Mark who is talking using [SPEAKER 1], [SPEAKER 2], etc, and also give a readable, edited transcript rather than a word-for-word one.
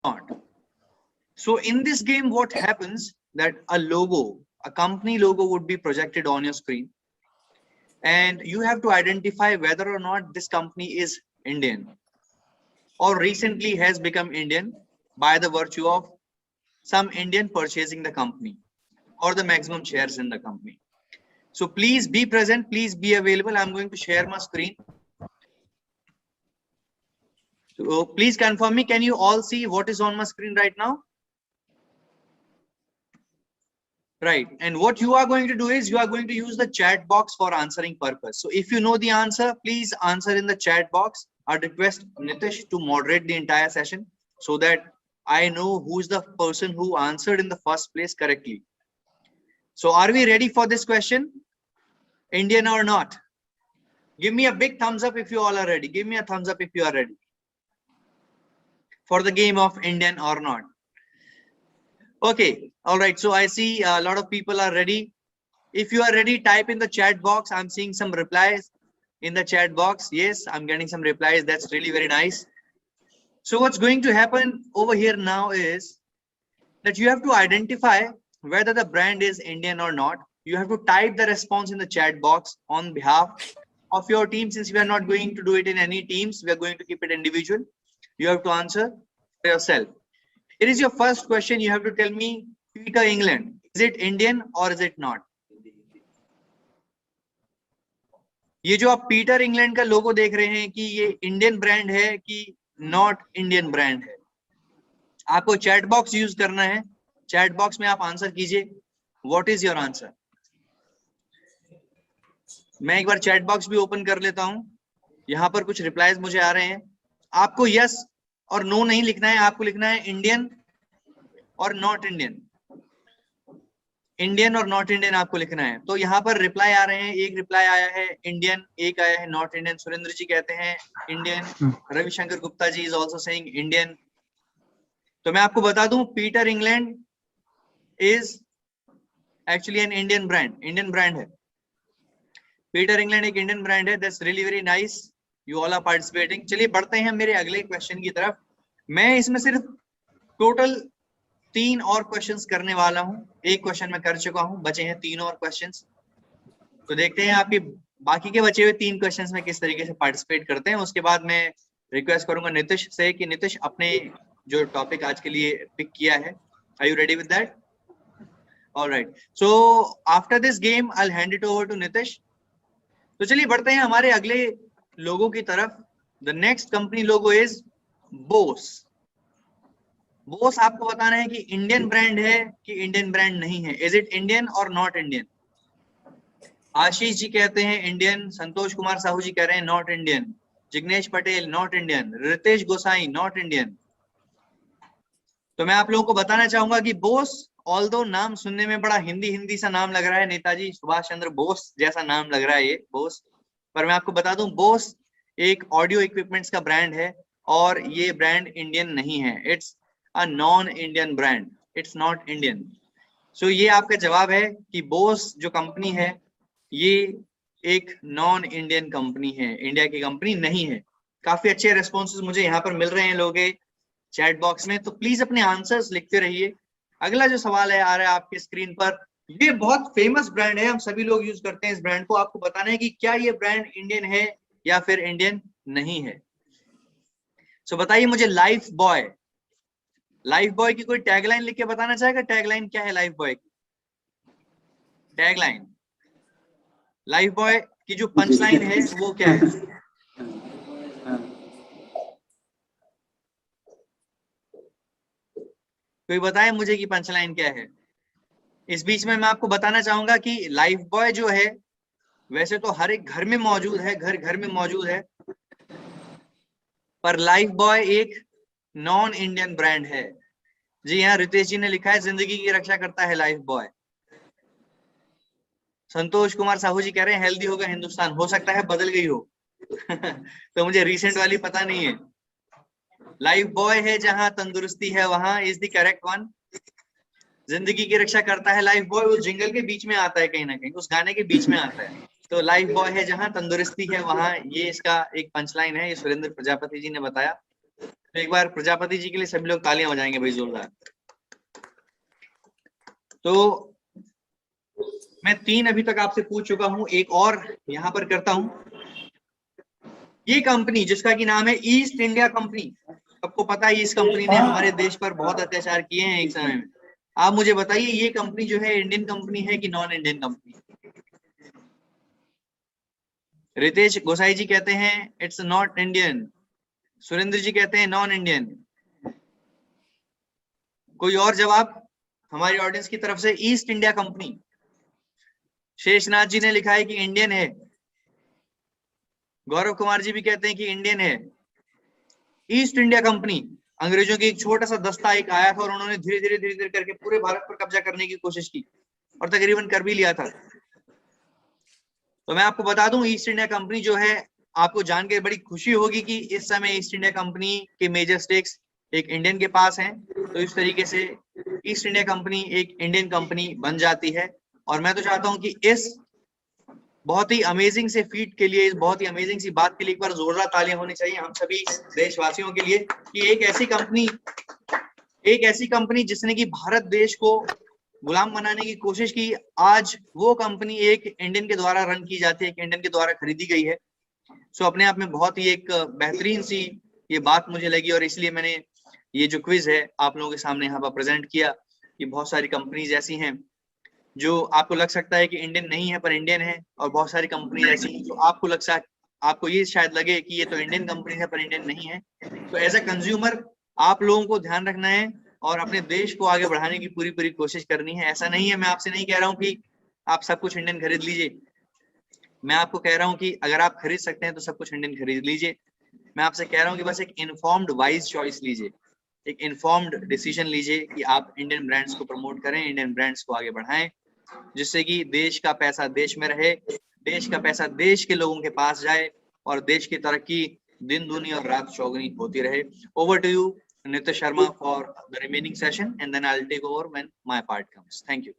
[SPEAKER 1] not. So in this game, what happens that a logo, a company logo would be projected on your screen, and you have to identify whether or not this company is Indian or recently has become Indian by the virtue of some Indian purchasing the company or the maximum shares in the company. So please be present, please be available. I'm going to share my screen. So please confirm me, can you all see what is on my screen right now? Right, and what you are going to do is you are going to use the chat box for answering purpose. So if you know the answer, please answer in the chat box. I'd request Nitish to moderate the entire session so that I know who's the person who answered in the first place correctly. So are we ready for this question? Indian or not? Give me a big thumbs up if you all are ready. Give me a thumbs up if you are ready for the game of Indian or not. Okay, all right, so I see a lot of people are ready. If you are ready, type in the chat box. I'm seeing some replies in the chat box. Yes, I'm getting some replies. That's really very nice. So what's going to happen over here now is that you have to identify whether the brand is Indian or not. You have to type the response in the chat box on behalf of your team. Since we are not going to do it in any teams, we are going to keep it individual. You have to answer for yourself. It is your first question. You have to tell me Peter England. Is it Indian or is it not? ये जो आप Peter England का लोगो देख रहे हैं कि ये Indian brand है कि नॉट इंडियन ब्रांड है, आपको चैट बॉक्स यूज करना है. चैट बॉक्स में आप आंसर कीजिए. What is your answer? मैं एक बार चैट बॉक्स भी ओपन कर लेता हूं. यहाँ पर कुछ रिप्लाईज मुझे आ रहे हैं. आपको यस और नो नहीं लिखना है, आपको लिखना है इंडियन और नॉट इंडियन. इंडियन और नॉट इंडियन आपको लिखना है. तो यहाँ पर रिप्लाई आ रहे हैं. एक रिप्लाई आया है इंडियन, एक आया है नॉट इंडियन. सुरेंद्र जी कहते हैं Indian. Ravishankar Gupta ji is also saying Indian. तो मैं आपको बता दूं Peter England is actually an Indian brand. Indian brand है. पीटर इंग्लैंड एक इंडियन ब्रांड है. That's really very nice. You all are participating. चलिए बढ़ते हैं मेरे अगले क्वेश्चन की तरफ. मैं इसमें सिर्फ टोटल 3 और क्वेश्चंस करने वाला हूं. एक क्वेश्चन मैं कर चुका हूं, बचे हैं 3 और क्वेश्चंस. तो देखते हैं आपके बाकी के बचे हुए 3 क्वेश्चंस में किस तरीके से पार्टिसिपेट करते हैं. उसके बाद मैं रिक्वेस्ट करूंगा नीतीश से कि नीतीश अपने जो टॉपिक आज के लिए पिक किया है, are you ready with that? Alright, so after this game I will hand it over to Nitish. तो चलिए बढ़ते हैं हमारे अगले लोगों की तरफ. The next company logo is Bose. Bose आपको बताना है कि इंडियन ब्रांड है कि इंडियन ब्रांड नहीं है. इज इट इंडियन और नॉट इंडियन? आशीष जी कहते हैं इंडियन. संतोष कुमार साहू जी कह रहे हैं not Indian. Jignesh Patel not Indian. Ritesh Gosai not Indian. तो मैं आप लोगों को बताना चाहूंगा कि बोस, ऑल्दो नाम सुनने में बड़ा हिंदी हिंदी सा नाम लग रहा है, नेताजी सुभाष चंद्र बोस जैसा नाम लग रहा है ये बोस, पर मैं आपको बता दूं बोस एक ऑडियो इक्विपमेंट्स का ब्रांड है और ये ब्रांड इंडियन नहीं है. It's a non Indian brand. It's not Indian. So ये आपका जवाब है कि बोस जो कंपनी है ये एक नॉन इंडियन कंपनी है, इंडिया की कंपनी नहीं है. काफी अच्छे रेस्पॉन्सेज मुझे यहाँ पर मिल रहे हैं लोगों के चैट बॉक्स में. तो प्लीज अपने आंसर्स लिखते रहिए. अगला जो सवाल है आ रहा है आपके स्क्रीन पर. ये बहुत फेमस ब्रांड है, हम सभी लोग यूज करते हैं इस ब्रांड को. आपको बताना है कि क्या ये ब्रांड इंडियन है या फिर इंडियन नहीं है. सो बताइए मुझे लाइफ बॉय, लाइफ बॉय की कोई टैगलाइन लिख के बताना चाहेगा? टैगलाइन क्या है लाइफ बॉय की? टैगलाइन लाइफ बॉय की जो पंचलाइन है वो क्या है? कोई बताए मुझे कि पंचलाइन क्या है. इस बीच में मैं आपको बताना चाहूंगा कि लाइफ बॉय जो है वैसे तो हर एक घर में मौजूद है, घर घर में मौजूद है, पर लाइफ बॉय एक नॉन इंडियन ब्रांड है. जी हाँ, रितेश जी ने लिखा है जिंदगी की रक्षा करता है लाइफ बॉय. संतोष कुमार साहू जी कह रहे हैं हेल्दी होगा हिंदुस्तान. हो सकता है बदल गई हो तो मुझे रिसेंट वाली पता नहीं है. लाइफ बॉय है जहां तंदुरुस्ती है वहां इज द करेक्ट वन. जिंदगी की रक्षा करता है लाइफ बॉय, उस जिंगल के बीच में आता है, कहीं ना कहीं उस गाने के बीच में आता है. तो लाइफ बॉय है जहां तंदुरुस्ती है वहां, ये इसका एक पंचलाइन है. ये सुरेंद्र प्रजापति जी ने बताया. तो एक बार प्रजापति जी के लिए सभी लोग तालियां बजाएंगे भाई जोरदार। तो मैं 3 अभी तक आपसे पूछ चुका हूं, एक और यहां पर करता हूं। ये कंपनी जिसका की नाम है ईस्ट इंडिया कंपनी, सबको पता है इस कंपनी ने हमारे देश पर बहुत अत्याचार किए हैं एक समय में। आप मुझे बताइए ये कंपनी जो है इंडियन कंपनी है कि नॉन इंडियन कंपनी? रितेश गोसाई जी कहते हैं it's not Indian, Surendra ji कहते हैं नॉन इंडियन। कोई और जवाब हमारी ऑडियंस की तरफ से? ईस्ट इंडिया कंपनी, शेषनाथ जी ने लिखा है कि इंडियन है, गौरव कुमार जी भी कहते हैं कि इंडियन है। ईस्ट इंडिया कंपनी अंग्रेजों की एक छोटा सा दस्ता एक आया था और उन्होंने धीरे धीरे करके पूरे भारत पर कब्जा करने की कोशिश की और तकरीबन कर भी लिया था। तो मैं आपको बता दूं ईस्ट इंडिया कंपनी जो है, आपको जान के बड़ी खुशी होगी कि इस समय ईस्ट इंडिया कंपनी के मेजर स्टेक्स एक इंडियन के पास हैं। तो इस तरीके से ईस्ट इंडिया कंपनी एक इंडियन कंपनी बन जाती है। और मैं तो चाहता हूं कि इस बहुत ही अमेजिंग से फीट के लिए, इस बहुत ही अमेजिंग सी बात के लिए एक बार जोरदार तालियां होनी चाहिए हम सभी देशवासियों के लिए कि एक ऐसी कंपनी जिसने कि भारत देश को गुलाम बनाने की कोशिश की, आज वो कंपनी एक इंडियन के द्वारा रन की जाती है, एक इंडियन के द्वारा खरीदी गई है। सो अपने आप में बहुत ही एक बेहतरीन सी ये बात मुझे लगी और इसलिए मैंने ये जो क्विज है आप लोगों के सामने यहाँ पर प्रेजेंट किया कि बहुत सारी कंपनीज ऐसी हैं जो आपको लग सकता है कि इंडियन नहीं है पर इंडियन है, और बहुत सारी कंपनी ऐसी हैं जो आपको ये शायद लगे कि ये तो इंडियन कंपनी है पर इंडियन नहीं है। तो एज अ कंज्यूमर आप लोगों को ध्यान रखना है और अपने देश को आगे बढ़ाने की पूरी कोशिश करनी है। ऐसा नहीं है, मैं आपसे नहीं कह रहा हूँ कि आप सब कुछ इंडियन खरीद लीजिए, मैं आपको कह रहा हूँ कि अगर आप खरीद सकते हैं तो सब कुछ इंडियन खरीद लीजिए। मैं आपसे कह रहा हूँ कि बस एक इन्फॉर्म्ड वाइज चॉइस लीजिए, एक इन्फॉर्म्ड डिसीजन लीजिए कि आप इंडियन ब्रांड्स को प्रमोट करें, इंडियन ब्रांड्स को आगे बढ़ाएं, जिससे कि देश का पैसा देश में रहे, देश का पैसा देश के लोगों के पास जाए और देश की तरक्की दिन दूनी और रात चौगुनी होती रहे। Over to you Nitya Sharma for the remaining session and then I'll take over when my part comes. Thank you.